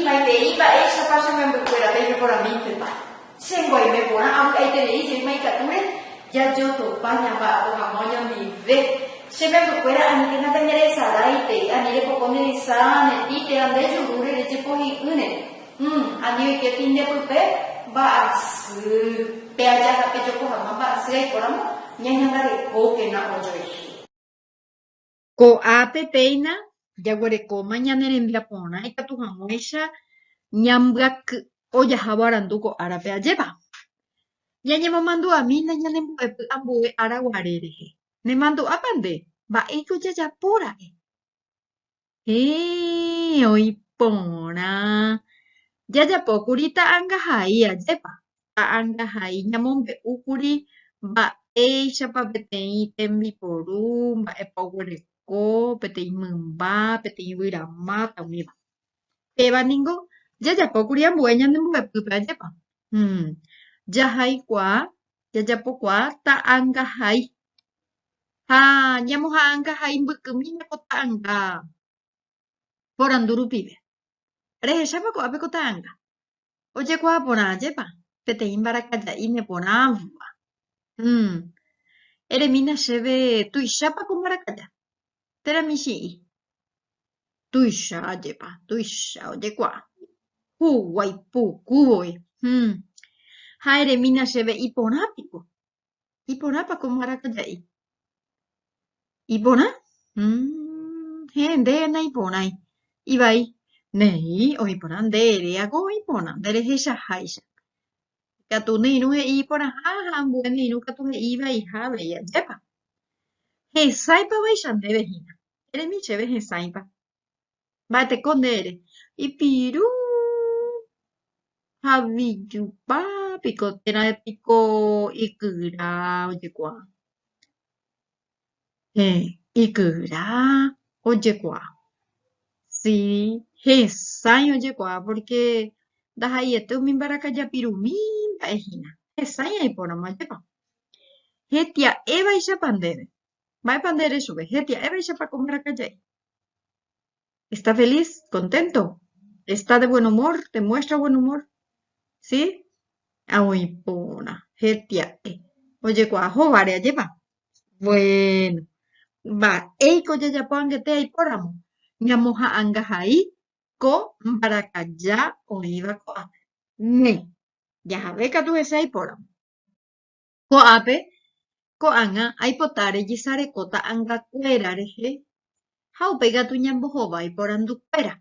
maitei mba'éichapa chemembykuéra peipeporãmíntepa. Chenguaime porã aitei jeimãikatúre jajotopa ñamba'apo hag̃ua ñandive. Chemembykuéra aníkenate ñaresaraite, ani repokõneresa netĩte ande jurúre rejepohi'ỹre. Ani oike tindepype mba'asy peajáta pejopohag̃ua mba'asy aiporamo ñañangarekókena ojoechi. Ko'ápe péina jaguerekóma ñane rembiaporã ikatuhag̃uáicha ñambyaky ojahávo arandu ko árape ajépa. Ñañemomandu'amína ñanembo'epy ambue araguare rehe. Nemandu'ápa nde mba'éiko jajapóra'e. Oiporã. Jajapókuri ta'ãngahai ajépa. Ta'ãngahai ñamombe'úkuri mba'éichapa peteĩ tembiporu, mba'épa oguereko, peteĩ mymba, peteĩ yvyramáta umíva. Péva niko jajapókuri ambue ñanembo'epýpe ajépa. Jajapokuaa ta'ãngahai. Ha ñamoha'ãngahai mbykymína ko ta'ãnga porandu rupive. Rehechápa ko'ápe ko ta'ãnga. Ojekuaa porã ajépa. Peteĩ mbarakaja'i neporãvova. Eremína chéve tuichápa ko mbarakaja. Teramichi'i. Tuicha ajépa. Tuicha ojekuaa. Huguái pukúvoi. Ha eremína chéve iporãpiko. Iporãpa ko mbarakaja'i. Iporã? Nde naiporãi. Ivai. Nei, oiporã nde'eréako oiporã. Nderehechaháicha. Katu neirũ he'i iporãha ha ambue neirũ katu he'i ivaiháve ajépa. Hesãipavaicha ndéve hína. Eremi chéve hesãipa. Mba'eteko nde'ere. Ipirũ ha vijupápiko térãpiko ikyra ojekuaa. Ikyra ojekuaa. Sí, hesãi ojekuaa porque ndahaiete umi mbarakajapirumi mba'ehína. Hesãi aiporãma ajépa. Hetia'évaichapa ndéve. Mba'épa nde'ere chupe. Hetia'évaichapa ko mbarakaja'i. ¿Está feliz? ¿Contento? ¿Está de buen humor? ¿Te muestra buen humor? ¿Sí? Oiporã. Hetia'e. Ojekuaa hóvare ajépa. Bueno. Mba'éiko jajapo'angete aipóramo. Ñamoha'ãngahai ko mbarakaja oĩva ko'ápe. Ne. Jahave katu hese aipóramo. Ko'ápe ko'ág̃a aipota rejesareko ta'ãngakuéra rehe ha upe katu ñambohovái porandukuéra.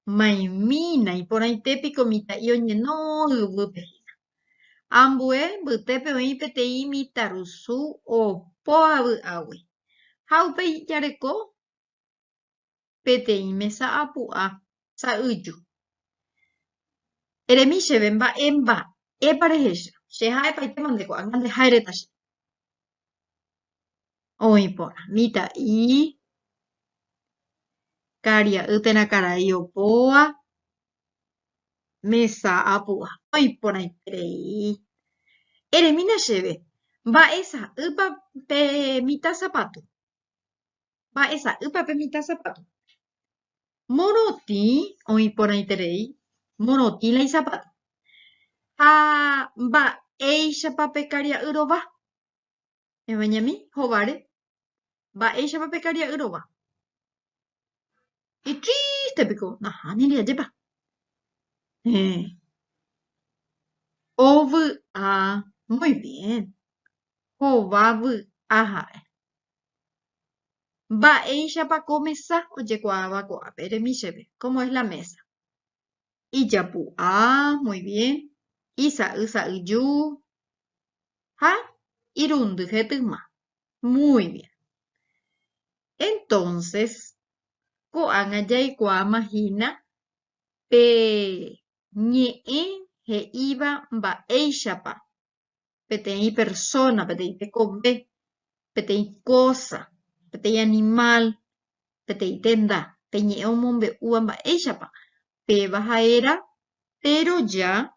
Maimína iporãitépiko mitã'i oñeno yvýpe hína. Ambue mbytépe oĩ peteĩ mitãrusu opo avy'águi. Ha upe ijareko peteĩ mesa apu'a sa'yju. Eremi chéve mba'épa rehecha. Che ha'epaitema nde ko'ág̃a ndeháireta che. Oiporã. Mitã'i karia'y térã karai opóva mesa apu'a. Oiporãiterei. Eremína chéve mba'esa'ýpa pe mitã sapatu. Mba'esa'ýpa pe mitã sapatu. Morotĩ oiporãiterei. Morotĩlai sapatu. Ha mba'éichapa pe karia'y rova. Evañami hóvare. Mba'éichapa pe karia'y rova. Y tristepiko nahániri ajépa. Ovy'a. Muy bien. Hova vy'a ha'e. Mba'éichapa ko mesa ojekuaáva ko'ápe eremi chéve. ¿Cómo es la mesa? Ijapu'a. Muy bien. Isa'ysa'yju. Ha irundy hetýma. Muy bien. Entonces, ko'ág̃a jaikuaamahína pe ñe'ẽ he'íva mba'éichapa peteĩ persona, peteĩ tekove, peteĩ cosa, peteĩ animal, peteĩ tenda, peñe'ẽ omombe'úva mba'éichapa péva ha'éra teroja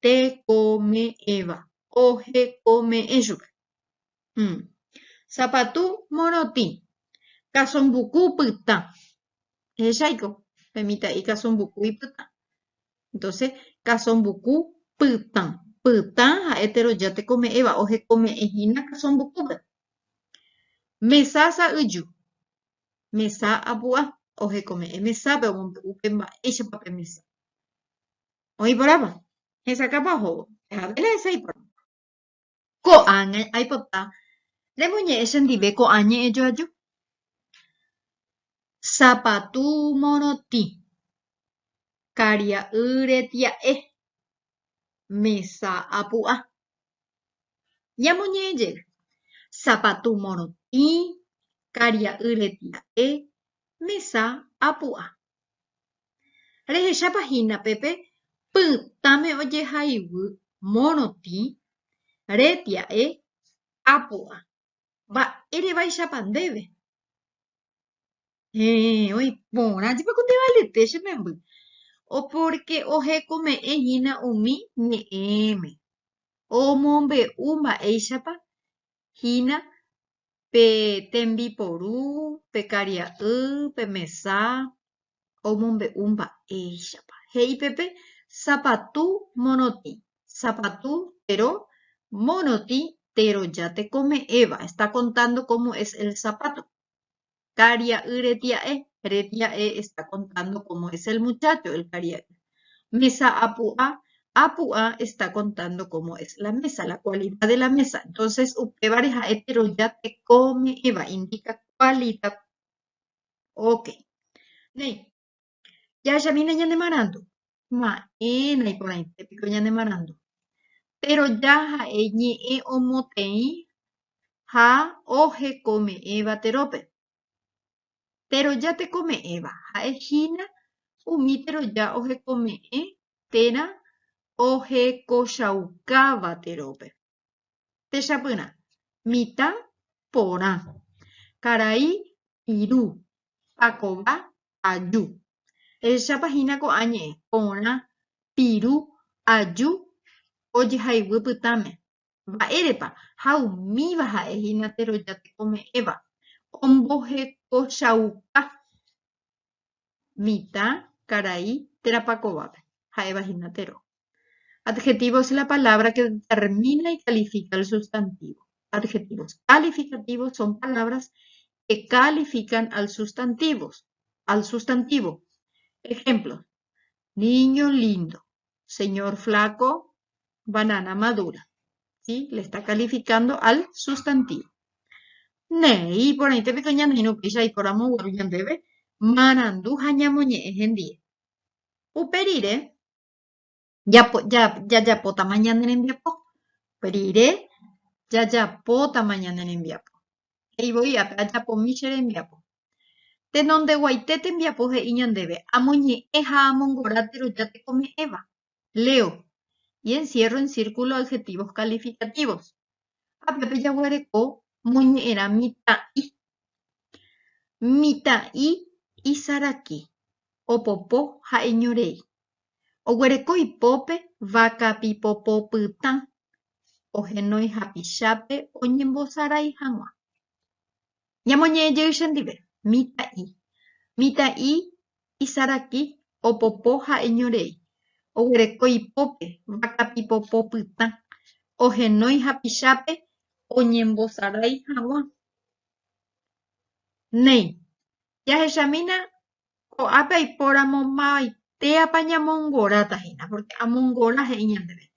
tekome'ẽva, ohekome'ẽ chupe. Sapatu morotĩ, kasombuku pytã. Ehechaiko Pemita y kasonbuku y pytã. Entonces, kasonbuku pytã. Pytã ha'etero jate kome'ẽva, ohekome'ẽhína kasonbukúpe. Mesa sa'yju. Mesa apu'ã. Ohekome'ẽ mesápe omombe'u pe mba'éichapa pe mesa. Oĩporãpa. Hesakãpa ohóvo. Avele iporã. Ko'ã aipota remoñe'ẽ chendive ko'ã ñe'ẽjoaju. Sapatu morotĩ. Karia'y retia'e. Mesa apu'ã. Ñamoñe'ẽjey. Sapatu morotĩ. Karia'y retia'e. Mesa apu'ã. Rehechápahína pépe pytãme ojehayhúy morotĩ, retia'e, apu'ã. Mba'érevaichápa ndéve. Oĩporã jepa ko ndevalyete che memby. Porque ohekome'ẽhína umi ñe'ẽme. Omombe'u mba'éichapa hína pe tembiporu, pe karia'y, pe mesa. Omombe'u mba'éichapa. He'ípepe sapatu morotĩ. Sapatu, pero morotĩ, pero ya te kome'ẽva. Está contando cómo es el zapato. Karia'y retia'e. Retia'e está contando cómo es el muchacho, el karia'y. Mesa apu'ã. Apu'ã está contando cómo es la mesa, la cualidad de la mesa. Entonces, upévare ha'e pero ya te kome'ẽva. Indica cualidad. Ok. Nei. Jahechamína ñanemarandu. Ma'ẽna iporãitépiko ñanemarandu. Pero já ha'e ñe'ẽ omoteĩ ha ohekome'ẽva terópe. Pero já tekome'ẽva. Ha'ehína umi pero já ohekome'ẽ térã ohekocháukáva terópe. Techapyrã. Mitã porã. Karai piru. Pakova aju. Rehechápahína ko'ã ñe'ẽ. Porã, piru, aju ojehayhúy pytãme. Mba'érepa. Ha umíva ha'ehína teroja tekome'ẽva. Ombohekocháuka. Mitã, karai, terapakovápe. Ha'evahína tero. Adjetivo es la palabra que determina y califica el sustantivo. Adjetivos calificativos son palabras que califican al sustantivo. Ejemplos. Niño lindo. Señor flaco. Banana madura. ¿Sí? Le está calificando al sustantivo. Nei, por ahí te pico ñandino pisha y por amo ñandebe. Marandu hañamoñe hendie. Uperire. Ya pota mañana en enviapo. Perire. Ya pota mañana en enviapo. Ei voy a po michere enviapo. De donde guaitete enviapo he iñandebe. Amoñe eja amongorátero ya te come Eva. Leo. Y encierro en círculo adjetivos calificativos. A Pepe Yaguareco muñera mita'i. Mita'i isaraki. Opopo ha'eñorei. Oguereko ipópe vakapi popo pytã. Ohenói hapichápe oñembosarai hag̃ua. Ñamoñe'ẽjey chendive. Mita'i. Mita'i isaraki. Opopo ha'eñorei. Oguereko ipópe vakapi popo pytã. Ohenói hapichápe oñembosarai hag̃ua. Nei. Jahechamína ko'ápe aipóramo maitéapa ñamongoráta porque amongóra he'i ñandeve.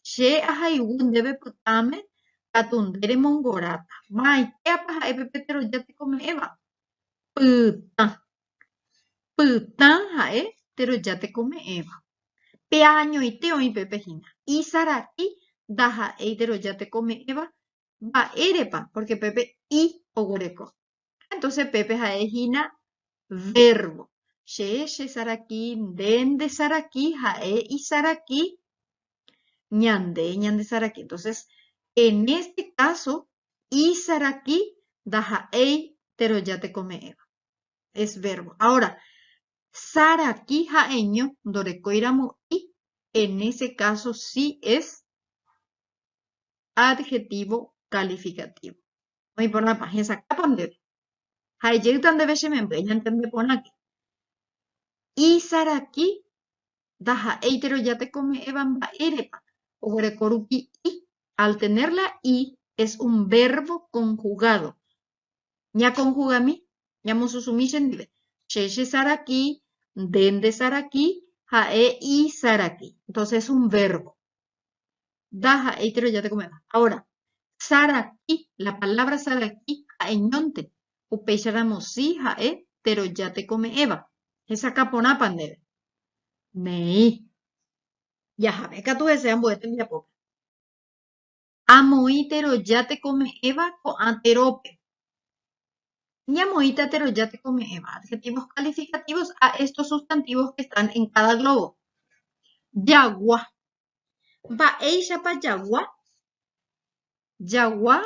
Che ahayhu ndéve pytãme katu nde remongoráta. Maitéapa ha'e pe teroja tekome'ẽva. Pytã. Pytã ha'e teroja tekome'ẽva. Peañoite oĩ pepehína. Isaraki ndaha'éi teroja tekome'ẽva. Mba'érepa porque Pepe i oguereko. Entonces Pepe ha'ehína verbo. Chesaraki, ndendesaraki, ha'e isaraki, ñandesaraki. Entonces, en este caso, isaraki ndaha'éi teroja tekome'ẽva. Es verbo. Ahora, saraki ha'eño ndorekoiramo'i. En ese caso sí es adjetivo calificativo. Oĩporãpa, hesakãpa ndéve. Ha'ejey ndéve che memby, ñantembeporãke. I saraki, daha eitero ya te come evan ba erepa. O koruki I. Al tener la I, es un verbo conjugado. ña conjugami, ña mususumi shendive. Sheshe saraki, dende saraki, hae I saraki. Entonces es un verbo. Daha eitero ya te come eva. Ahora, saraki, la palabra saraki, aeñonte. Upeixaramosi, hae, pero ya te come eva. Esa capona pandeve. Nei. Ya jabe, que tú desean buete mi apope. Amoítero ya te come eva con anterope. Ñamoíta pero ya te come eva. Adjetivos calificativos a estos sustantivos que están en cada globo. Yagua. Va eisha pa yagua. Yagua.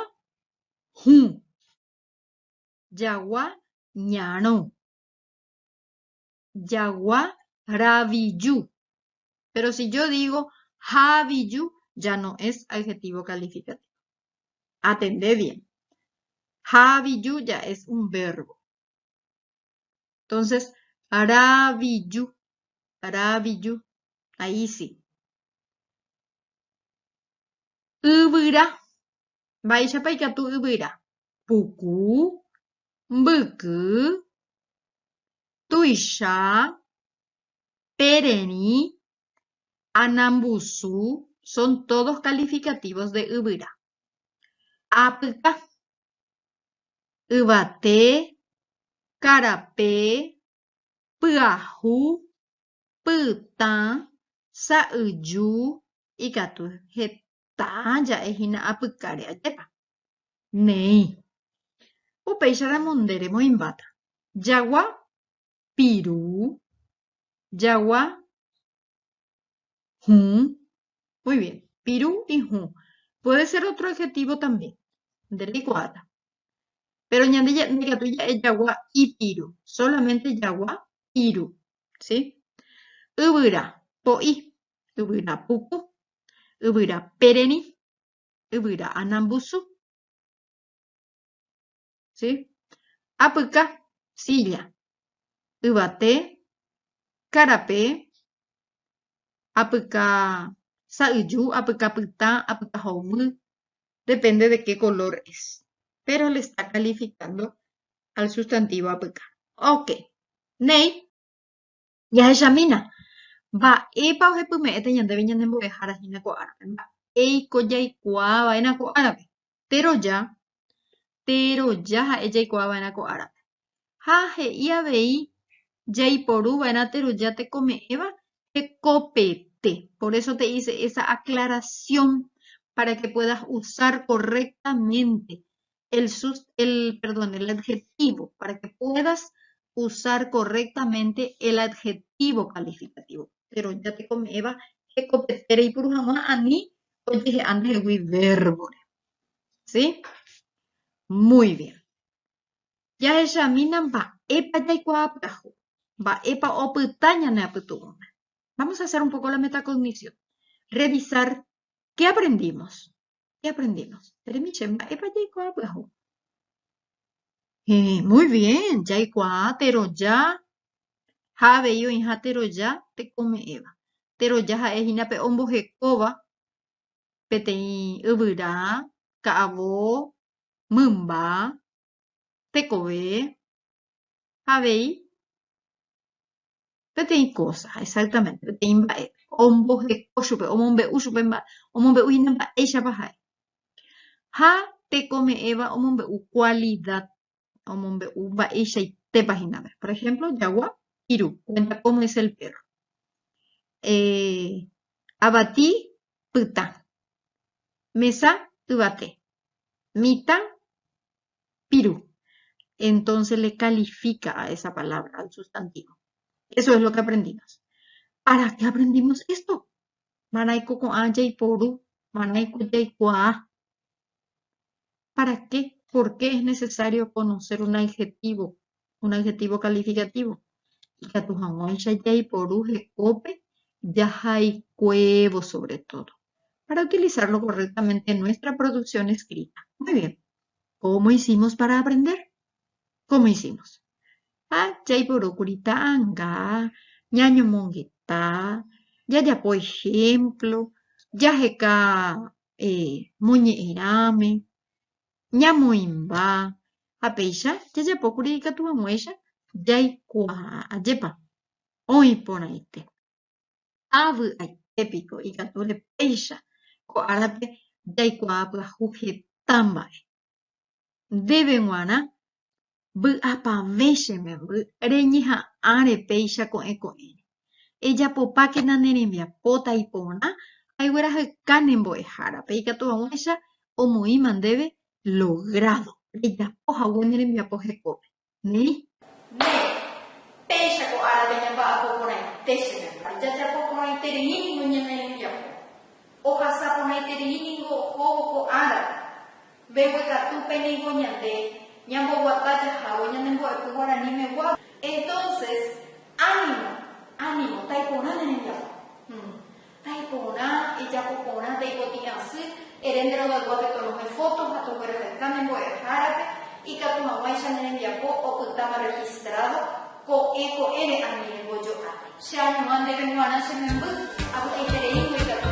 Hu. Yagua. Ñano. Yagua. Raviyu. Pero si yo digo haviyu, ya no es adjetivo calificativo. Atendé bien. Haviyu ya es un verbo. Entonces, raviyu. Raviyu. Ahí sí. Yvyra. Mba'éichapa ikatu yvyra. Puku. Mbyky. Tuicha. Pereni. Anambusu. Son todos calificativos de yvyra. Apyka. Yvate. Karape. Pyahu. Pytã. Sa'yju. Ikatu heta ja'éhina apykáre ajépa. Nei. Upéicharamo ramondere moimbáta. Jagua. Piru. Yagua. Hu. Muy bien. Piru y hu. Puede ser otro adjetivo también. Delicuada. Pero ñandilla es yagua y piru. Solamente yagua, piru. ¿Sí? Yvyra. Poi. Yvyra puku. Yvyra pereni. Yvyra anambusu. ¿Sí? Apyka. Silla. Yvate. Karape. Apyka sa'yju, apyka pytã, apyka hovy. Depende de qué color es. Pero le está calificando al sustantivo apyka. Ok. Nei. Yahechamína. Mba'épa ohepyme'ẽte ñandéve ñanembo'ehárahína ko árape. Mba'éiko jaikuaava'erã ko árape. Teroja ha'e jaikuaava'erã ko árape. Ha he'i avei jaiporuva'erã teroja tekome'ẽva hekopete. Por eso te hice esa aclaración para que puedas usar correctamente el adjetivo, para que puedas usar correctamente el adjetivo calificativo. Pero ya te come'ẽva hekopetere ipuruhag̃ua ani ojehe'ãndehegui verbore. ¿Sí? Muy bien. Jahechamína mba'épa jaikuaa pyahu. Mba'épa opyta ñane apytu'ũme. Vamos a hacer un poco la metacognición. Revisar qué aprendimos. ¿Qué aprendimos? Muy bien. Jaikuaa teroja. Havei oĩha teroja tekome'ẽva. Teroja ha'ehína pe ombohekóva peteĩ yvyra, ka'avo, mymba, tekove, havei peteĩ cosa, exactamente, peteĩ mba'e. Omboheko chupe, omombe'u chupe omombe'úhina mba'éichapa ha'e. Ha tekome'ẽva omombe'u cualidad, omombe'u mba'eichaitépahína. Por ejemplo, yagua, piru, cuenta cómo es el perro. Abatí, pytã. Mesa, yvate. Mita, piru. Entonces le califica a esa palabra, al sustantivo. Eso es lo que aprendimos. ¿Para qué aprendimos esto? Manaiko con aya y poru, manaiko jaikuaa. ¿Para qué? ¿Por qué es necesario conocer un adjetivo calificativo? Ikatuhag̃uáicha jaiporu hekópe, jahaikuévo sobre todo, para utilizarlo correctamente en nuestra producción escrita. Muy bien. ¿Cómo hicimos para aprender? ¿Cómo hicimos? Jaiporúkuri ta'ãnga, ñaño mongueta, ya por ejemplo, ya jeca moñe'ẽrame, ñamoĩmba, ha péicha jajapókuri ikatuaguéicha jaikuaajépa oĩporãite. Avy'aitépiko ikatu repéicha ko árape jaikuaa pyahu heta mba'e. Ndéve g̃uarã vy'apavẽ che memby reñeha'ãre péicha ko'ẽko'ẽre. Ejapopákena ne rembiapóta iporã aiguerahyka ne mbo'ehárape ikatuaguéicha omoĩma ndéve logrado. Rejapohague ne rembiapo hekópe. Néi. Ne, péicha ko árape ñamba'apo porãite che memby. Jajapo porãitereíningo ñane rembiapo. Ohasa porãitereíningo ohóvo ko árape. Mbeguekatúpe niko ñande ñamboguata jahávo ñanembo'epy guaraníme guapi. Entonces, ánimo, taiporã ne rembiapo. Taiporã, ejapoporã, taipotĩ asy, ere nde rogaguápe tonohẽ fotos ha togueraheka ne mbo'ehárape ikatu hag̃uáicha ne rembiapo opytáma registrado ko'ẽre ani rembojoápe. Che añuã ndéve g̃uarã che memby avy'aitereíngo ikatu